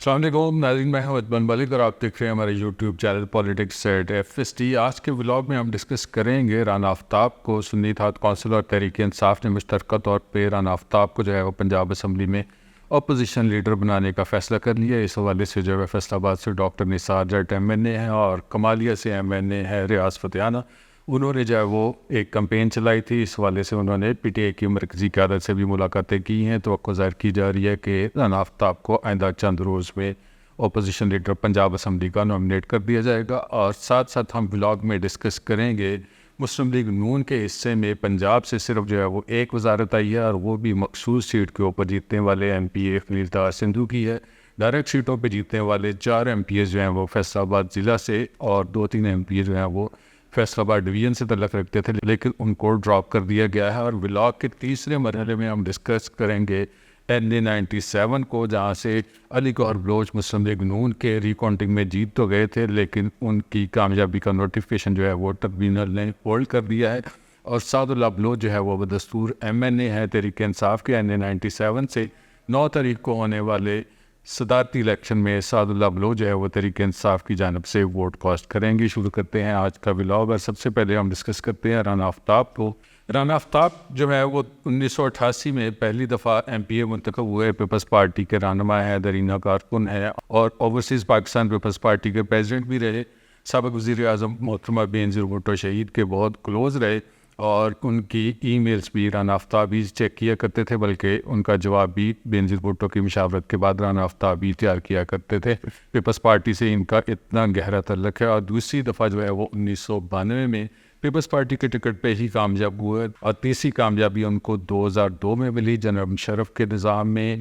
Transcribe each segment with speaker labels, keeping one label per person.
Speaker 1: السلام علیکم ناظرین، میں ہوں اجمل ملک اور آپ دیکھ رہے ہیں ہمارے YouTube channel politics at FST۔ آج کے ولاگ میں ہم ڈسکس کریں گے رانا آفتاب کو سنی اتحاد کونسل اور تحریک انصاف نے مشترکہ طور پہ رانا آفتاب کو جو ہے وہ پنجاب اسمبلی میں اپوزیشن لیڈر بنانے کا فیصلہ کر لیا۔ اس حوالے سے جو ہے فیصل آباد سے ڈاکٹر نثار جٹ MNA ہیں اور کمالیہ سے MNA ہے ریاض فتحانہ۔ انہوں نے جو ہے وہ ایک کمپین چلائی تھی، اس حوالے سے انہوں نے PTI کی مرکزی قیادت سے بھی ملاقاتیں کی ہیں۔ توقع ظاہر کی جا رہی ہے کہ رانا آفتاب کو آئندہ چند روز میں اپوزیشن لیڈر پنجاب اسمبلی کا نامنیٹ کر دیا جائے گا۔ اور ساتھ ساتھ ہم بلاگ میں ڈسکس کریں گے مسلم لیگ نون کے حصے میں پنجاب سے صرف جو ہے وہ ایک وزارت آئی ہے اور وہ بھی مخصوص سیٹ کے اوپر جیتنے والے MPA خلیل طاہر سندھو کی ہے۔ ڈائریکٹ سیٹوں پہ جیتنے والے 4 MPA جو ہیں وہ فیصل آباد ضلع سے اور 2-3 MPA جو ہیں وہ فیصل آباد ڈویژن سے تعلق رکھتے تھے، لیکن ان کو ڈراپ کر دیا گیا ہے۔ اور ولاگ کے تیسرے مرحلے میں ہم ڈسکس کریں گے NA97 کو، جہاں سے علی گوہر بلوچ مسلم لیگ نون کے ریکاؤنٹنگ میں جیت تو گئے تھے، لیکن ان کی کامیابی کا نوٹیفیکیشن جو ہے وہ ٹربیونل نے ہولڈ کر دیا ہے۔ اور سعد اللہ بلوچ جو ہے وہ بدستور MNA ہے تحریک انصاف کے۔ NA97 سے 9 تاریخ کو ہونے والے صدارتی الیکشن میں سعد اللہ بلوچ جو ہے وہ تحریک انصاف کی جانب سے ووٹ کاسٹ کریں گے۔ شروع کرتے ہیں آج کا ولاگ، اور سب سے پہلے ہم ڈسکس کرتے ہیں رانا آفتاب کو۔ رانا آفتاب جو ہے وہ 1988 میں پہلی دفعہ MPA منتخب ہوئے، پیپلز پارٹی کے رہنما ہے، درینہ کارکن ہے اور اوورسیز پاکستان پیپلز پارٹی کے پریزیڈنٹ بھی رہے۔ سابق وزیر اعظم محترمہ بینظیر بھٹو شہید کے بہت کلوز رہے اور ان کی ای میلز بھی رانا آفتاب ہی چیک کیا کرتے تھے، بلکہ ان کا جواب بھی بینظیر بھٹو کی مشاورت کے بعد رانا آفتاب ہی تیار کیا کرتے تھے۔ پیپلز پارٹی سے ان کا اتنا گہرا تعلق ہے، اور دوسری دفعہ جو ہے وہ 1992 میں پیپلز پارٹی کے ٹکٹ پہ ہی کامیاب ہوئے، اور تیسری کامیابی ان کو 2002 میں ملی جنرل مشرف کے نظام میں،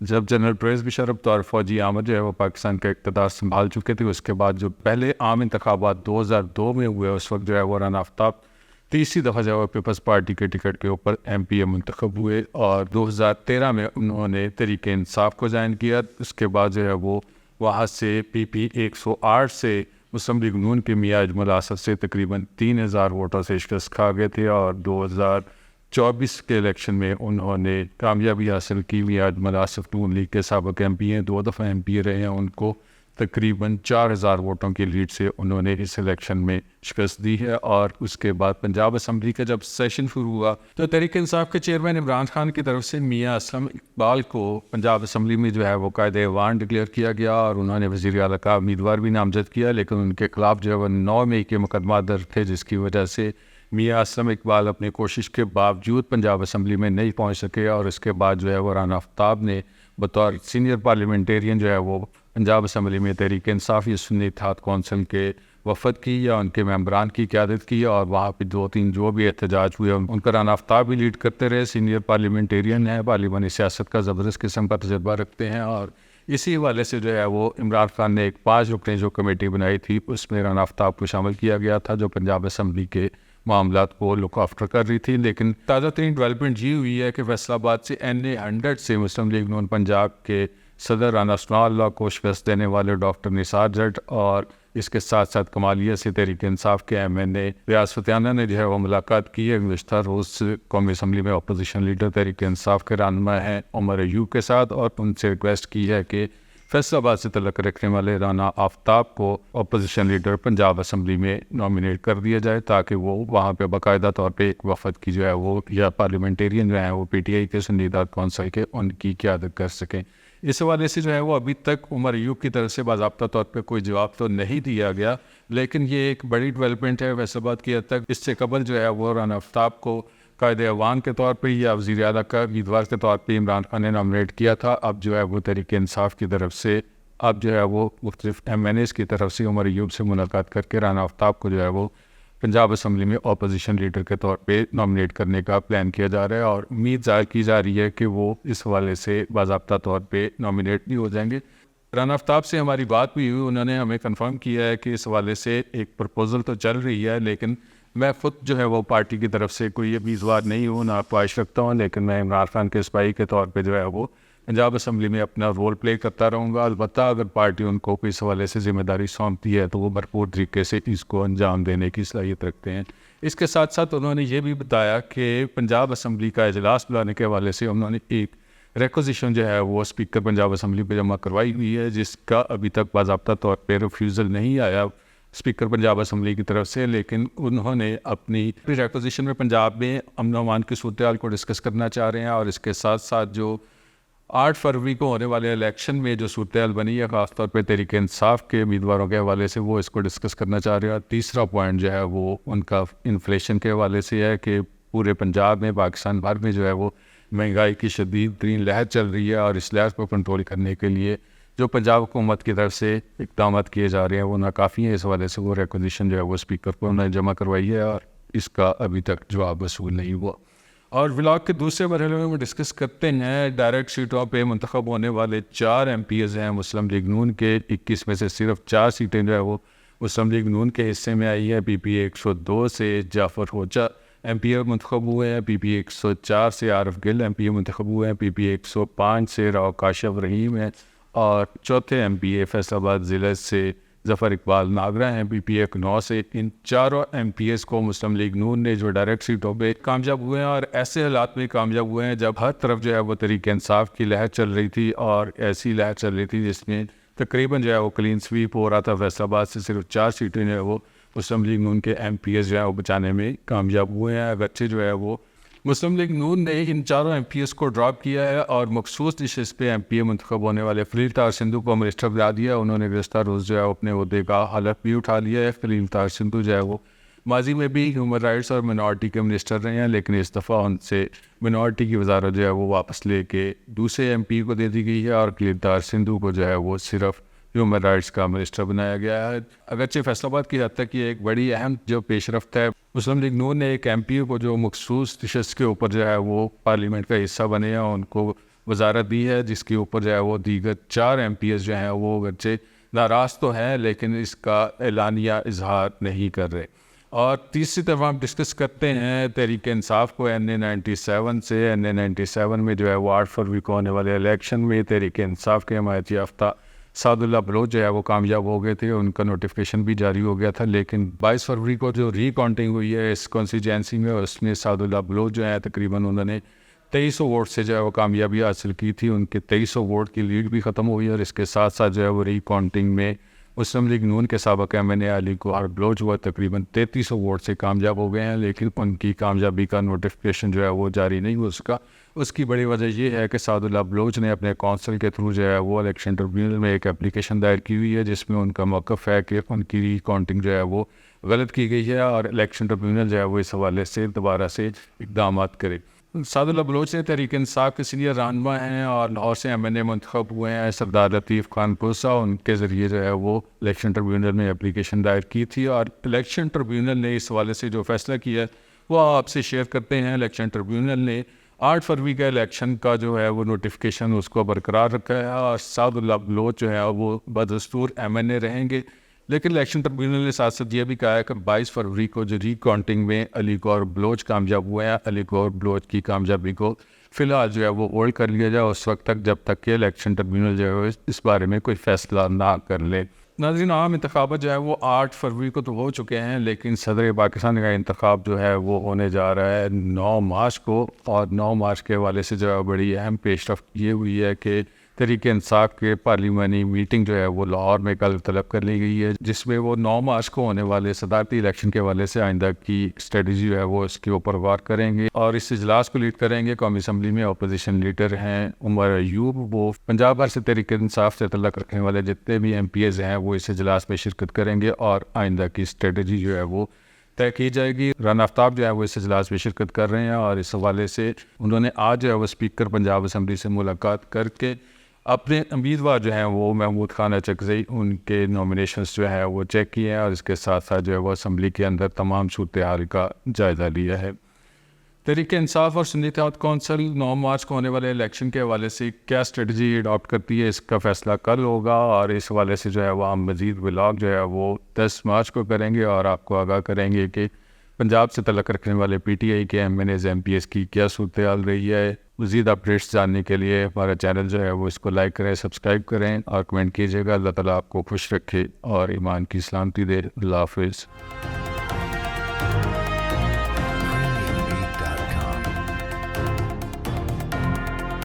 Speaker 1: جب جنرل پرویز مشرف اور فوجی احمد جو ہے وہ پاکستان کا اقتدار سنبھال چکے تھے۔ اس کے بعد جو پہلے عام انتخابات 2002 میں ہوئے، اس وقت جو ہے وہ رانا آفتاب تیسری دفعہ جو ہے وہ پیپلز پارٹی کے ٹکٹ کے اوپر MPA منتخب ہوئے، اور 2013 میں انہوں نے تحریک انصاف کو جوائن کیا۔ اس کے بعد جو ہے وہ وہاں سے PP 108 سے مسلم لیگ نون کے میاں اجمل آصف سے تقریباً 3000 ووٹوں سے شکست کھا گئے تھے، اور 2024 کے الیکشن میں انہوں نے کامیابی حاصل کی۔ میاں اجمل آصف نون لیگ کے سابق MPA ہیں، 2 دفعہ MPA رہے ہیں، ان کو تقریباً 4000 ووٹوں کی لیڈ سے انہوں نے اس الیکشن میں شکست دی ہے۔ اور اس کے بعد پنجاب اسمبلی کا جب سیشن شروع ہوا تو تحریک انصاف کے چیئرمین عمران خان کی طرف سے میاں اسلم اقبال کو پنجاب اسمبلی میں جو ہے وہ قائد ایوان ڈکلیئر کیا گیا، اور انہوں نے وزیر اعلیٰ کا امیدوار بھی نامزد کیا، لیکن ان کے خلاف جو ہے وہ 9 مئی کے مقدمات درج تھے، جس کی وجہ سے میاں اسلم اقبال اپنی کوشش کے باوجود پنجاب اسمبلی میں نہیں پہنچ سکے۔ اور اس کے بعد جو ہے وہ رانا آفتاب نے بطور سینئر پارلیمنٹیرین جو ہے وہ پنجاب اسمبلی میں تحریک انصاف یا سنی اتحاد کونسل کے وفد کی یا ان کے ممبران کی قیادت کی، اور وہاں پہ 2-3 جو بھی احتجاج ہوئے ان کا رانا آفتاب بھی لیڈ کرتے رہے۔ سینئر پارلیمنٹیرین ہیں، پارلیمانی سیاست کا زبردست قسم کا تجربہ رکھتے ہیں، اور اسی حوالے سے جو ہے وہ عمران خان نے ایک 5 رکنی جو کمیٹی بنائی تھی، اس میں رانا آفتاب کو شامل کیا گیا تھا، جو پنجاب اسمبلی کے معاملات کو لک آفٹر کر رہی تھی۔ لیکن تازہ ترین ڈیولپمنٹ یہ ہوئی ہے کہ فیصل آباد سے NA100 سے مسلم لیگ نون پنجاب کے صدر رانا ثناء اللہ کو شکست دینے والے ڈاکٹر نثار جٹ، اور اس کے ساتھ ساتھ کمالیہ سے تحریک انصاف کے MNA ریاض فتحانہ نے جو ہے وہ ملاقات کی ہے۔ گزشتہ روز قومی اسمبلی میں اپوزیشن لیڈر تحریک انصاف کے رہنما ہیں عمر ایوب کے ساتھ، اور ان سے ریکویسٹ کی ہے کہ فیصل آباد سے تعلق رکھنے والے رانا آفتاب کو اپوزیشن لیڈر پنجاب اسمبلی میں نامنیٹ کر دیا جائے، تاکہ وہ وہاں پہ باقاعدہ طور پہ ایک وفد کی جو ہے وہ یا پارلیمنٹیرین جو ہیں وہ PTI کے سنی اتحاد کونسل کے ان کی قیادت کر سکیں۔ اس حوالے سے جو ہے وہ ابھی تک عمر ایوب کی طرف سے باضابطہ طور پہ کوئی جواب تو نہیں دیا گیا، لیکن یہ ایک بڑی ڈیولپمنٹ ہے فیصل آباد کی حد تک۔ اس سے قبل جو ہے وہ رانا آفتاب کو قائد ایوان کے طور پہ یا وزیر اعلیٰ کا امیدوار کے طور پہ عمران خان نے نامنیٹ کیا تھا۔ اب جو ہے وہ تحریک انصاف کی طرف سے اب جو ہے وہ مختلف MNAs کی طرف سے عمر ایوب سے ملاقات کر کے رانا آفتاب کو جو ہے وہ پنجاب اسمبلی میں اپوزیشن لیڈر کے طور پہ نامنیٹ کرنے کا پلان کیا جا رہا ہے، اور امید ظاہر کی جا رہی ہے کہ وہ اس حوالے سے باضابطہ طور پہ نامنیٹ بھی ہو جائیں گے۔ رانا آفتاب سے ہماری بات بھی ہوئی، انہوں نے ہمیں کنفرم کیا ہے کہ اس حوالے سے ایک پرپوزل تو چل رہی ہے، لیکن میں خود جو ہے وہ پارٹی کی طرف سے کوئی امیدوار نہیں ہوں، نہ خواہش رکھتا ہوں، لیکن میں عمران خان کے سپاہی کے طور پہ جو ہے وہ پنجاب اسمبلی میں اپنا رول پلے کرتا رہوں گا۔ البتہ اگر پارٹی ان کو اس حوالے سے ذمہ داری سونپتی ہے تو وہ بھرپور طریقے سے اس کو انجام دینے کی صلاحیت رکھتے ہیں۔ اس کے ساتھ ساتھ انہوں نے یہ بھی بتایا کہ پنجاب اسمبلی کا اجلاس بلانے کے حوالے سے انہوں نے ایک ریکوزیشن جو ہے وہ اسپیکر پنجاب اسمبلی پہ جمع کروائی ہوئی ہے، جس کا ابھی تک باضابطہ طور پہ ریفیوزل نہیں آیا اسپیکر پنجاب اسمبلی کی طرف سے، لیکن انہوں نے اپنی ریکوزیشن میں پنجاب میں امن و امان کی صورتحال کو ڈسکس کرنا چاہ رہے ہیں، اور اس کے ساتھ ساتھ جو 8 فروری کو ہونے والے الیکشن میں جو صورتحال بنی ہے خاص طور پہ تحریک انصاف کے امیدواروں کے حوالے سے وہ اس کو ڈسکس کرنا چاہ رہے ہیں۔ اور تیسرا پوائنٹ جو ہے وہ ان کا انفلیشن کے حوالے سے ہے کہ پورے پنجاب میں، پاکستان بھر میں جو ہے وہ مہنگائی کی شدید ترین لہر چل رہی ہے، اور اس لہر کو کنٹرول کرنے کے لیے جو پنجاب حکومت کی طرف سے اقدامات کیے جا رہے ہیں وہ ناکافی ہیں۔ اس حوالے سے وہ ریکوزیشن جو ہے وہ اسپیکر کو انہوں نے جمع کروائی ہے اور اس کا ابھی تک جواب وصول نہیں ہوا۔ اور ولاگ کے دوسرے مرحلے میں ڈسکس کرتے ہیں ڈائریکٹ سیٹوں پہ منتخب ہونے والے 4 MPs ہیں مسلم لیگ نون کے، 21 میں سے صرف 4 سیٹیں جو ہے وہ مسلم لیگ نون کے حصے میں آئی ہے۔ PPA 102 سے جعفر ہوچا MPA منتخب ہوئے ہیں، PPA 104 سے عارف گل MPA منتخب ہوئے ہیں، PPA 105 سے راؤ کاشف رحیم ہیں، اور چوتھے MPA فیصل آباد ضلع سے ظفر اقبال ناگرہ ہیں PPA 9 سے۔ ان چاروں MPs کو مسلم لیگ نون نے جو ڈائریکٹ سیٹوں پہ کامیاب ہوئے ہیں، اور ایسے حالات میں کامیاب ہوئے ہیں جب ہر طرف جو ہے وہ تحریک انصاف کی لہر چل رہی تھی، اور ایسی لہر چل رہی تھی جس میں تقریباً جو ہے وہ کلین سویپ ہو رہا تھا۔ فیصل آباد سے صرف 4 سیٹیں جو ہے وہ مسلم لیگ نون کے MPs جو ہے وہ بچانے میں کامیاب ہوئے ہیں، اگرچہ جو ہے وہ مسلم لیگ نون نے ان چاروں MPs کو ڈراپ کیا ہے اور مخصوص نشست پہ MPA منتخب ہونے والے خلیل طاہر سندھو کو منسٹر بنا دیا۔ انہوں نے گزشتہ روز جو ہے اپنے عہدے کا حلف بھی اٹھا لیا ہے۔ خلیل طاہر سندھو جو ہے وہ ماضی میں بھی ہیومن رائٹس اور منارٹی کے منسٹر رہے ہیں، لیکن اس دفعہ ان سے منارٹی کی وزارت جو ہے وہ واپس لے کے دوسرے MP کو دے دی گئی ہے، اور خلیل طاہر سندھو کو جو ہے وہ صرف ہیومن رائٹس کا منسٹر بنایا گیا ہے۔ اگرچہ فیصل آباد کی حد تک یہ ایک بڑی اہم جو پیش رفت ہے، مسلم لیگ نون نے ایک MPA کو جو مخصوص نشست کے اوپر جو ہے وہ پارلیمنٹ کا حصہ بنے ہیں ان کو وزارت دی ہے، جس کے اوپر جو ہے وہ دیگر 4 MPs جو ہیں وہ اگرچہ ناراض تو ہیں لیکن اس کا اعلانیہ اظہار نہیں کر رہے۔ اور تیسری طرف ہم ڈسکس کرتے ہیں تحریک انصاف کو۔ NA97 سے NA97 میں جو ہے وہ 8 فروری کو ہونے والے الیکشن میں تحریک انصاف کے حمایت یافتہ سعد اللہ بلوچ جو ہے وہ کامیاب ہو گئے تھے، ان کا نوٹیفیکیشن بھی جاری ہو گیا تھا، لیکن 22 فروری کو جو ری کاؤنٹنگ ہوئی ہے اس کانسٹیچوئنسی میں، اس میں سعد اللہ بلوچ جو ہے تقریباً انہوں نے 2300 ووٹ سے جو ہے وہ کامیابی حاصل کی تھی۔ ان کے 2300 ووٹ کی لیڈ بھی ختم ہوئی، اور اس کے ساتھ ساتھ جو ہے وہ ری کاؤنٹنگ میں مسلم لیگ نون کے سابق MNA علی گوہر بلوچ وہ تقریباً 3300 ووٹ سے کامیاب ہو گئے ہیں، لیکن ان کی کامیابی کا نوٹیفیکیشن جو ہے وہ جاری نہیں ہو سکا۔ اس کی بڑی وجہ یہ ہے کہ سعد اللہ بلوچ نے اپنے کونسل کے تھرو جو ہے وہ الیکشن ٹریبیونل میں ایک اپلیکیشن دائر کی ہوئی ہے، جس میں ان کا موقف ہے کہ ان کی ری کاؤنٹنگ جو ہے وہ غلط کی گئی ہے، اور الیکشن ٹریبیونل جو ہے وہ اس حوالے سے دوبارہ سے اقدامات کرے۔ سعد اللہ بلوچ نے تحریک انصاف کے سینئر رہنما ہیں اور لاہور سے MNA منتخب ہوئے ہیں۔ سردار لطیف خان کوسا ان کے ذریعے جو ہے وہ الیکشن ٹریبیونل میں اپلیکیشن دائر کی تھی، اور الیکشن ٹریبیونل نے اس حوالے سے جو فیصلہ کیا وہ آپ سے شیئر کرتے ہیں۔ الیکشن ٹریبیونل نے 8 فروری کا الیکشن کا جو ہے وہ نوٹیفیکیشن اس کو برقرار رکھا ہے، اور سعد اللہ بلوچ جو ہے وہ بدستور MNA رہیں گے، لیکن الیکشن ٹریبیونل نے ساتھ ساتھ یہ بھی کہا ہے کہ 22 فروری کو جو ری کاؤنٹنگ میں علی گوہر بلوچ کامیاب ہوئے ہیں، علی گوہر بلوچ کی کامیابی کو فی الحال جو ہے وہ ہولڈ کر لیا جائے اس وقت تک جب تک کہ الیکشن ٹریبیونل جو ہے اس بارے میں کوئی فیصلہ نہ کر لے۔ ناظرین، عام انتخابات جو ہے وہ 8 فروری کو تو ہو چکے ہیں، لیکن صدر پاکستان کا انتخاب جو ہے وہ ہونے جا رہا ہے 9 مارچ کو، اور 9 مارچ کے حوالے سے جو ہے بڑی اہم پیش رفت یہ ہوئی ہے کہ تحریک انصاف کے پارلیمانی میٹنگ جو ہے وہ لاہور میں کل طلب کر لی گئی ہے، جس میں وہ 9 مارچ کو ہونے والے صدارتی الیکشن کے حوالے سے آئندہ کی اسٹریٹجی جو ہے وہ اس کے اوپر غور کریں گے، اور اس اجلاس کو لیڈ کریں گے قومی اسمبلی میں اپوزیشن لیڈر ہیں عمر ایوب۔ وہ پنجاب بھر سے تحریک انصاف سے تعلق رکھنے والے جتنے بھی MPs ہیں وہ اس اجلاس میں شرکت کریں گے، اور آئندہ کی اسٹریٹجی جو ہے وہ طے کی جائے گی۔ رانا آفتاب جو ہے وہ اس اجلاس میں شرکت کر رہے ہیں، اور اس حوالے سے انہوں نے آج جو ہے وہ اسپیکر پنجاب اسمبلی سے ملاقات کر کے اپنے امیدوار جو ہیں وہ محمود خان اچکزئی ان کے نامینیشنز جو ہے وہ چیک کیے ہیں، اور اس کے ساتھ ساتھ جو ہے وہ اسمبلی کے اندر تمام صورتحال کا جائزہ لیا ہے۔ تحریک انصاف اور سندھ اتحاد کونسل 9 مارچ کو ہونے والے الیکشن کے حوالے سے کیا اسٹریٹجی اڈاپٹ کرتی ہے اس کا فیصلہ کل ہوگا، اور اس حوالے سے جو ہے وہ ہم مزید ولاگ جو ہے وہ 10 مارچ کو کریں گے، اور آپ کو آگاہ کریں گے کہ پنجاب سے تعلق رکھنے والے PTI کے MNAs MPs کی کیا صورتحال رہی ہے۔ مزید اپڈیٹس جاننے کے لیے ہمارا چینل جو ہے وہ اس کو لائک کریں، سبسکرائب کریں اور کمنٹ کیجیے گا۔ اللہ تعالیٰ آپ کو خوش رکھے اور ایمان کی سلامتی دے۔ اللہ حافظ۔